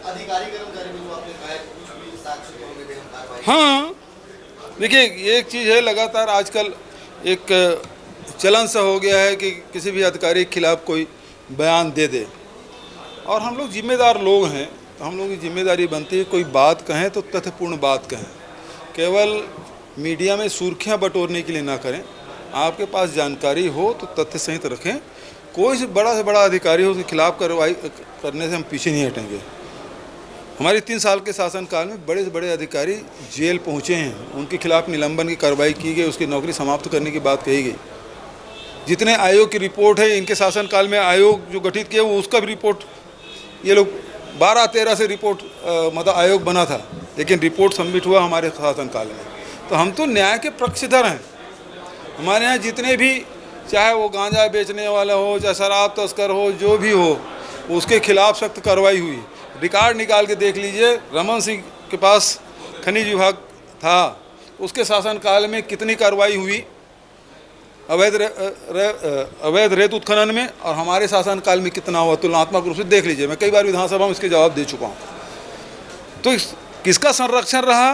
अधिकारी कर्मचारी में जो आपने कहा है कुछ भी साक्ष्य होंगे तो हम कार्रवाई। हाँ, देखिए एक चीज़ है, लगातार आजकल एक चलन सा हो गया है कि किसी भी अधिकारी के खिलाफ कोई बयान दे दे और हम लोग जिम्मेदार लोग हैं तो हम लोगों की जिम्मेदारी बनती है कोई बात कहें तो तथ्यपूर्ण बात कहें। केवल मीडिया में सुर्खियां बटोरने के लिए ना करें। आपके पास जानकारी हो तो तथ्य सहित रखें। कोई से बड़ा अधिकारी हो उसके खिलाफ कार्रवाई करने से हम पीछे नहीं हटेंगे। हमारे 3 साल के शासनकाल में बड़े से बड़े अधिकारी जेल पहुंचे हैं, उनके खिलाफ निलंबन की कार्रवाई की गई, उसकी नौकरी समाप्त करने की बात कही गई। जितने आयोग की रिपोर्ट है इनके शासनकाल में, आयोग जो गठित किया वो उसका भी रिपोर्ट ये लोग 12-13 से रिपोर्ट मतलब आयोग बना था, लेकिन रिपोर्ट सबमिट हुआ हमारे शासनकाल में। तो हम तो न्याय के पक्षधर हैं। हमारे यहाँ जितने भी, चाहे वो गांजा बेचने वाला हो, चाहे शराब तस्कर हो, जो भी हो, उसके खिलाफ सख्त कार्रवाई हुई। रिकॉर्ड निकाल के देख लीजिए, रमन सिंह के पास खनिज विभाग था, उसके शासनकाल में कितनी कार्रवाई हुई अवैध रेत उत्खनन में, और हमारे शासनकाल में कितना हुआ, तुलनात्मक रूप से देख लीजिए। मैं कई बार विधानसभा में इसके जवाब दे चुका हूँ। तो किसका संरक्षण रहा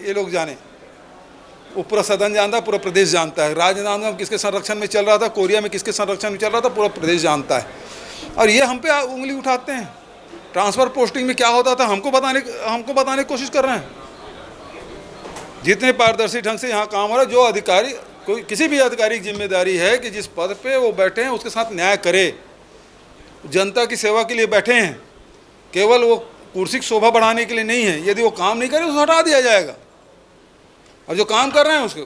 ये लोग जाने, वो पूरा सदन जानता है, पूरा प्रदेश जानता है। राजनांदगांव में किसके संरक्षण में चल रहा था, कोरिया में किसके संरक्षण में चल रहा था, पूरा प्रदेश जानता है। और ये हम पे उंगली उठाते हैं। ट्रांसफ़र पोस्टिंग में क्या होता था हमको बताने की कोशिश कर रहे हैं। जितने पारदर्शी ढंग से यहाँ काम हो रहा है, जो अधिकारी, कोई किसी भी अधिकारी की जिम्मेदारी है कि जिस पद पे वो बैठे हैं उसके साथ न्याय करे। जनता की सेवा के लिए बैठे हैं, केवल वो कुर्सी की शोभा बढ़ाने के लिए नहीं है। यदि वो काम नहीं करे तो हटा दिया जाएगा। और जो काम कर रहे हैं उसके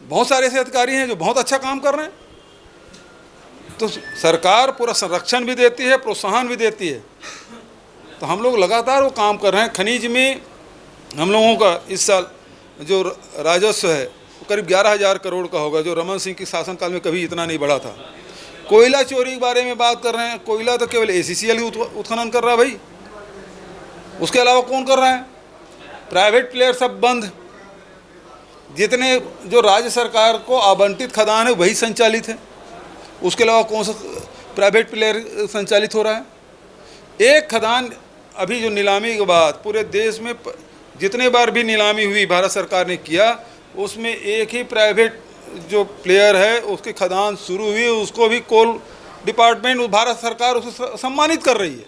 बहुत सारे ऐसे अधिकारी हैं जो बहुत अच्छा काम कर रहे हैं। तो सरकार पूरा संरक्षण भी देती है, प्रोत्साहन भी देती है। तो हम लोग लगातार वो काम कर रहे हैं। खनिज में हम लोगों का इस साल जो राजस्व है वो करीब 11,000 करोड़ का होगा, जो रमन सिंह के शासनकाल में कभी इतना नहीं बढ़ा था। कोयला चोरी के बारे में बात कर रहे हैं, कोयला तो केवल ACCL ही उत्खनन कर रहा है भाई, उसके अलावा कौन कर रहा है? प्राइवेट प्लेयर सब बंद। जितने जो राज्य सरकार को आवंटित खदान है वही संचालित है, उसके अलावा कौन सा प्राइवेट प्लेयर संचालित हो रहा है? एक खदान अभी जो नीलामी के बाद पूरे देश में जितने बार भी नीलामी हुई भारत सरकार ने किया, उसमें एक ही प्राइवेट जो प्लेयर है उसकी खदान शुरू हुई, उसको भी कोल डिपार्टमेंट, भारत सरकार उसे सम्मानित कर रही है।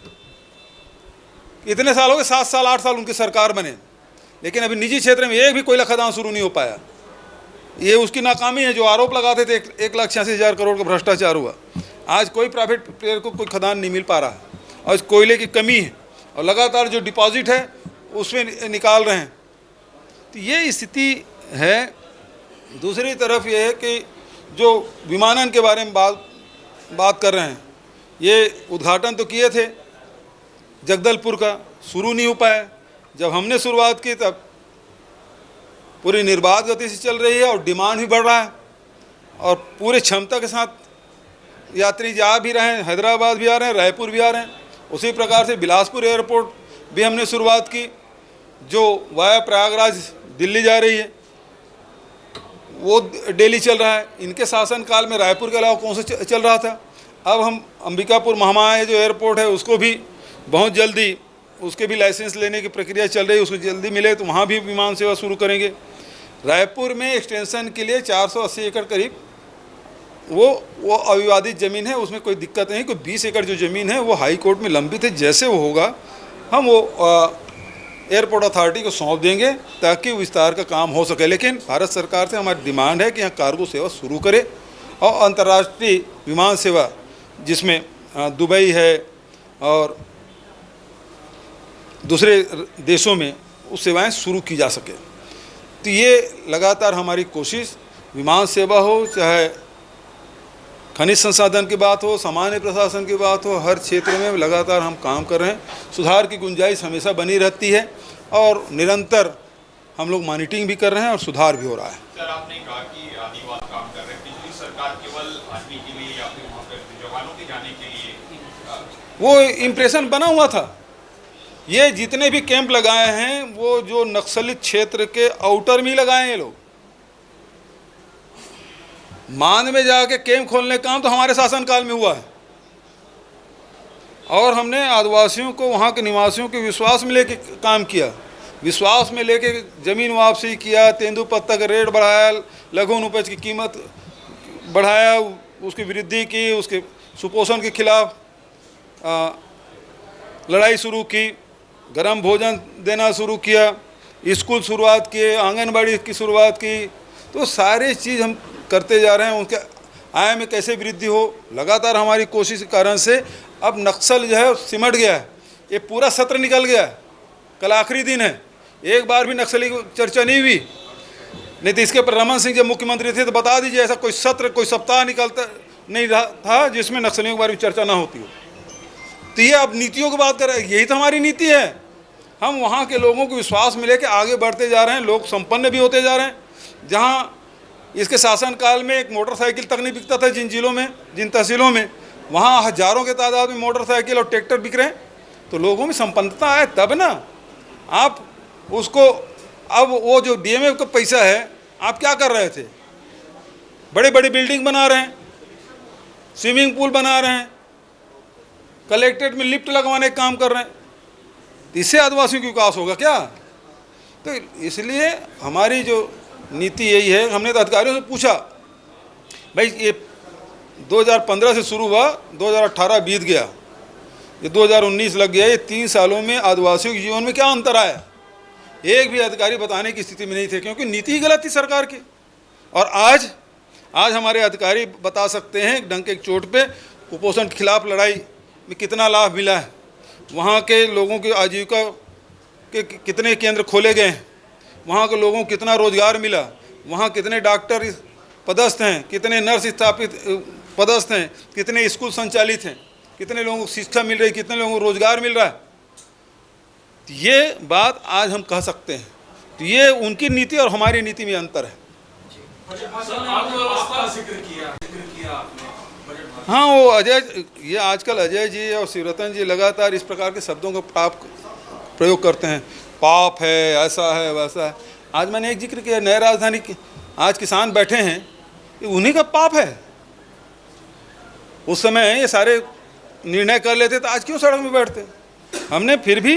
इतने साल हो गए, 7 साल 8 साल उनकी सरकार बने, लेकिन अभी निजी क्षेत्र में एक भी कोयला खदान शुरू नहीं हो पाया। ये उसकी नाकामी है। जो आरोप लगाते थे 1,86,000 करोड़ का भ्रष्टाचार हुआ, आज कोई प्राइवेट प्लेयर को कोई खदान नहीं मिल पा रहा है। आज कोयले की कमी है और लगातार जो डिपॉजिट है उसमें निकाल रहे हैं। तो ये स्थिति है। दूसरी तरफ ये है कि जो विमानन के बारे में बात कर रहे हैं, ये उद्घाटन तो किए थे जगदलपुर का, शुरू नहीं हो पाया। जब हमने शुरुआत की तब पूरी निर्बाध गति से चल रही है और डिमांड भी बढ़ रहा है और पूरे क्षमता के साथ यात्री जा भी रहे हैं, हैदराबाद भी आ रहे हैं, रायपुर भी आ रहे हैं। उसी प्रकार से बिलासपुर एयरपोर्ट भी हमने शुरुआत की, जो वाया प्रयागराज दिल्ली जा रही है, वो डेली चल रहा है। इनके शासनकाल में रायपुर के अलावा कौन सा चल रहा था। अब हम अंबिकापुर महामाया जो एयरपोर्ट है उसको भी बहुत जल्दी, उसके भी लाइसेंस लेने की प्रक्रिया चल रही है, उसको जल्दी मिले तो वहाँ भी विमान सेवा शुरू करेंगे। रायपुर में एक्सटेंशन के लिए 480 एकड़ करीब वो अविवादित ज़मीन है, उसमें कोई दिक्कत नहीं। कोई 20 एकड़ जो ज़मीन है वो हाई कोर्ट में लंबित है। जैसे वो होगा हम वो एयरपोर्ट अथॉरिटी को सौंप देंगे ताकि विस्तार का काम हो सके। लेकिन भारत सरकार से हमारी डिमांड है कि यहाँ कार्गो सेवा शुरू करे और अंतर्राष्ट्रीय विमान सेवा जिसमें दुबई है और दूसरे देशों में उस सेवाएं शुरू की जा सके। तो ये लगातार हमारी कोशिश, विमान सेवा हो, चाहे खनिज संसाधन की बात हो, सामान्य प्रशासन की बात हो, हर क्षेत्र में लगातार हम काम कर रहे हैं। सुधार की गुंजाइश हमेशा बनी रहती है और निरंतर हम लोग मॉनिटरिंग भी कर रहे हैं और सुधार भी हो रहा है। सर, आपने कहा कि आदिवासी काम कर रहे हैं, पिछली सरकार केवल आदमी के लिए या फिर वहाँ पर जवानों के जाने के लिए वो इम्प्रेशन बना हुआ था। ये जितने भी कैंप लगाए हैं वो जो नक्सलित क्षेत्र के आउटर में लगाए हैं ये लोग। मान में जाके कैंप खोलने का काम तो हमारे शासनकाल में हुआ है और हमने आदिवासियों को, वहाँ के निवासियों के विश्वास में लेके काम किया। विश्वास में लेके ज़मीन वापसी किया, तेंदुपत्ता का रेट बढ़ाया, लघु उपज की कीमत बढ़ाया, उसकी वृद्धि की, उसके सुपोषण के खिलाफ लड़ाई शुरू की, गर्म भोजन देना शुरू किया, स्कूल शुरुआत किए, आंगनबाड़ी की शुरुआत की। तो सारे चीज़ हम करते जा रहे हैं। उनके आय में कैसे वृद्धि हो, लगातार हमारी कोशिश के कारण से अब नक्सल जो है सिमट गया है। ये पूरा सत्र निकल गया है, कल आखिरी दिन है, एक बार भी नक्सली की चर्चा नहीं हुई। नहीं तो इसके पर रमन सिंह जब मुख्यमंत्री थे तो बता दीजिए, ऐसा कोई सत्र, कोई सप्ताह निकलता नहीं रहा था जिसमें नक्सलियों के बारे में चर्चा ना होती हो। तो ये अब नीतियों की बात कर रहे हैं, यही तो हमारी नीति है। हम वहाँ के लोगों को विश्वास मिले कि आगे बढ़ते जा रहे हैं, लोग संपन्न भी होते जा रहे हैं। जहाँ इसके शासनकाल में एक मोटरसाइकिल तक नहीं बिकता था जिन जिलों में, जिन तहसीलों में, वहाँ हजारों के तादाद में मोटरसाइकिल और ट्रैक्टर बिक रहे हैं। तो लोगों में संपन्नता आए तब ना। आप उसको, अब वो जो डीएमएफ का पैसा है, आप क्या कर रहे थे? बड़ी बड़ी बिल्डिंग बना रहे हैं, स्विमिंग पूल बना रहे हैं, कलेक्ट्रेट में लिफ्ट लगवाने का काम कर रहे हैं। इससे आदिवासियों की विकास होगा क्या? तो इसलिए हमारी जो नीति यही है। हमने तो अधिकारियों से पूछा, भाई ये 2015 से शुरू हुआ, 2018 बीत गया, ये 2019 लग गया, ये 3 सालों में आदिवासियों के जीवन में क्या अंतर आया? एक भी अधिकारी बताने की स्थिति में नहीं थे, क्योंकि नीति ही गलत थी सरकार की। और आज हमारे अधिकारी बता सकते हैं डंक के चोट पे कुपोषण के खिलाफ लड़ाई में कितना लाभ मिला है, वहाँ के लोगों की आजीविका के कितने केंद्र खोले गए हैं, वहाँ के लोगों को कितना रोजगार मिला, वहाँ कितने डॉक्टर पदस्थ हैं, कितने नर्स स्थापित पदस्थ हैं, कितने स्कूल संचालित हैं, कितने लोगों को शिक्षा मिल रही, कितने लोगों को रोजगार मिल रहा है। तो ये बात आज हम कह सकते हैं। तो ये उनकी नीति और हमारी नीति में अंतर है। हाँ, वो अजय, ये आजकल अजय जी और शिवरतन जी लगातार इस प्रकार के शब्दों का पाप प्रयोग करते हैं। पाप है, ऐसा है, वैसा है। आज मैंने एक जिक्र किया, नए राजधानी की आज किसान बैठे हैं, ये उन्हीं का पाप है। उस समय ये सारे निर्णय कर लेते तो आज क्यों सड़क में बैठते? हमने फिर भी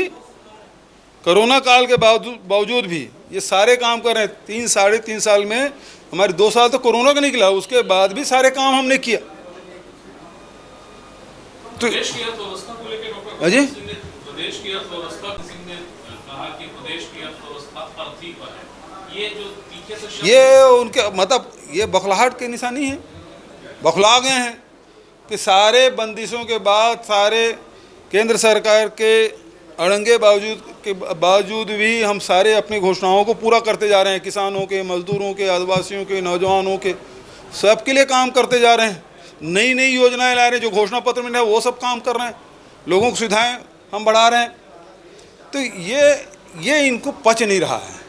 कोरोना काल के बावजूद भी ये सारे काम कर रहे हैं। 3 साढ़े 3 साल में हमारे 2 साल तो कोरोना का निकला, उसके बाद भी सारे काम हमने किया। तो प्रदेश की अर्थव्यवस्था को लेकर डॉक्टर अजय, प्रदेश की अर्थव्यवस्था किसी ने कहा कि प्रदेश की अर्थव्यवस्था अर्थी पर है। ये जो तीखे से ये उनके मतलब ये बौखलाहट की निशानी है। बौखला गए हैं कि सारे बंदिशों के बाद, सारे केंद्र सरकार के अड़ंगे बावजूद भी हम सारे अपनी घोषणाओं को पूरा करते जा रहे हैं। किसानों के, मजदूरों के, आदिवासियों के, नौजवानों के, सबके लिए काम करते जा रहे हैं। नई नई योजनाएं ला रहे हैं, जो घोषणा पत्र में है वो सब काम कर रहे हैं। लोगों की सुविधाएं हम बढ़ा रहे हैं। तो ये इनको पच नहीं रहा है।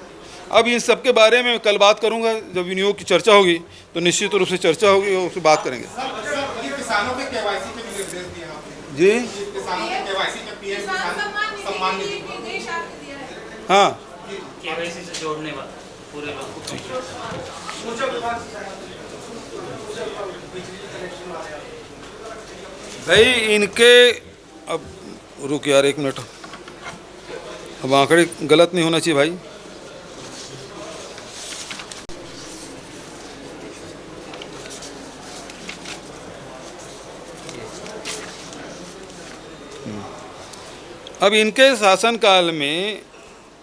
अब इन सब के बारे में कल बात करूंगा, जब विनियोग की चर्चा होगी तो निश्चित रूप से चर्चा होगी और उससे बात करेंगे। किसानों के केवाईसी के भी निर्देश दिए आपने जी, किसानों के केवाईसी के पीएम किसान सम्मान निधि हाँ, केवाईसी से जोड़ने वाला पूरे लोगों भाई इनके, अब रुक यार 1 मिनट, अब आंकड़े गलत नहीं होना चाहिए भाई। अब इनके शासनकाल में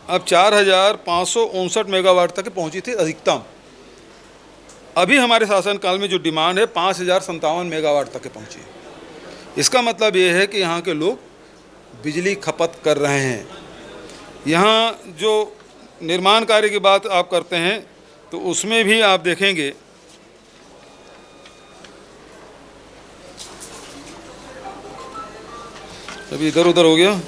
अब 4559 मेगावाट तक पहुंची थी अधिकतम। अभी हमारे शासनकाल में जो डिमांड है 5057 मेगावाट तक पहुंची। इसका मतलब ये है कि यहाँ के लोग बिजली खपत कर रहे हैं। यहाँ जो निर्माण कार्य की बात आप करते हैं तो उसमें भी आप देखेंगे अभी इधर उधर हो गया।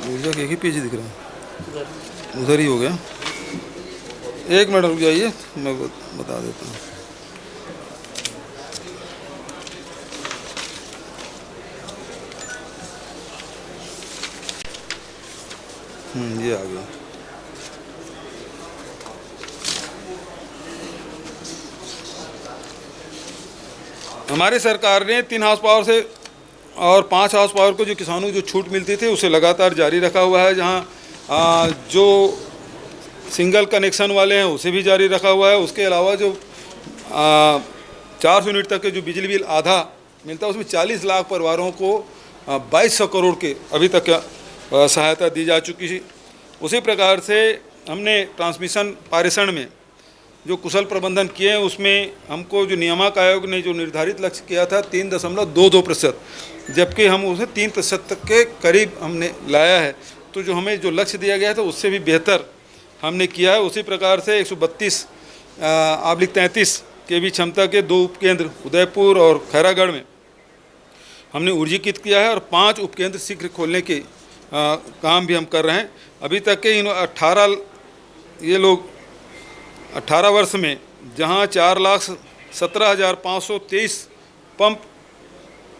ऊर्जा के एक ही पेज दिख रहा है, उधर ही हो गया। 1 मिनट रुक जाइए, मैं बता देता हूँ। ये आ गया। हमारी सरकार ने 3 हाउस पावर से और 5 हाउस पावर को जो किसानों को जो छूट मिलती थी उसे लगातार जारी रखा हुआ है। जहां जो सिंगल कनेक्शन वाले हैं उसे भी जारी रखा हुआ है। उसके अलावा जो 400 यूनिट तक के जो बिजली बिल आधा मिलता है उसमें 40 लाख परिवारों को 2200 करोड़ के अभी तक सहायता दी जा चुकी थी। उसी प्रकार से हमने ट्रांसमिशन पारेषण में जो कुशल प्रबंधन किए हैं उसमें हमको जो नियामक आयोग ने जो निर्धारित लक्ष्य किया था 3.22%, जबकि हम उसे 3% तक के करीब हमने लाया है। तो जो हमें जो लक्ष्य दिया गया था उससे भी बेहतर हमने किया है। उसी प्रकार से 132/33 के भी क्षमता के 2 उपकेंद्र उदयपुर और खैरागढ़ में हमने ऊर्जीकृत किया है और 5 उपकेंद्र शीघ्र खोलने के काम भी हम कर रहे हैं। अभी तक के इन 18 वर्ष में जहां 4,17,523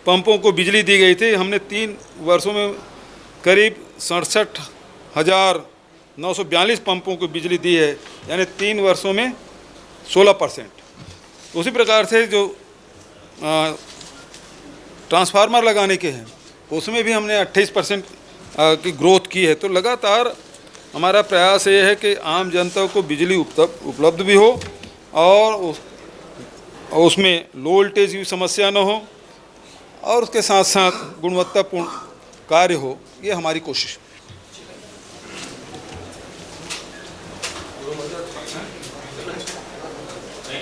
पंपों को बिजली दी गई थी, हमने 3 वर्षों में करीब 67,942 पंपों को बिजली दी है, यानी 3 वर्षों में 16%। उसी प्रकार से जो ट्रांसफार्मर लगाने के हैं उसमें भी हमने 28% की ग्रोथ की है। तो लगातार हमारा प्रयास ये है कि आम जनता को बिजली उपलब्ध भी हो और उसमें लो वोल्टेज की समस्या न हो और उसके साथ साथ गुणवत्तापूर्ण कार्य हो, ये हमारी कोशिश है।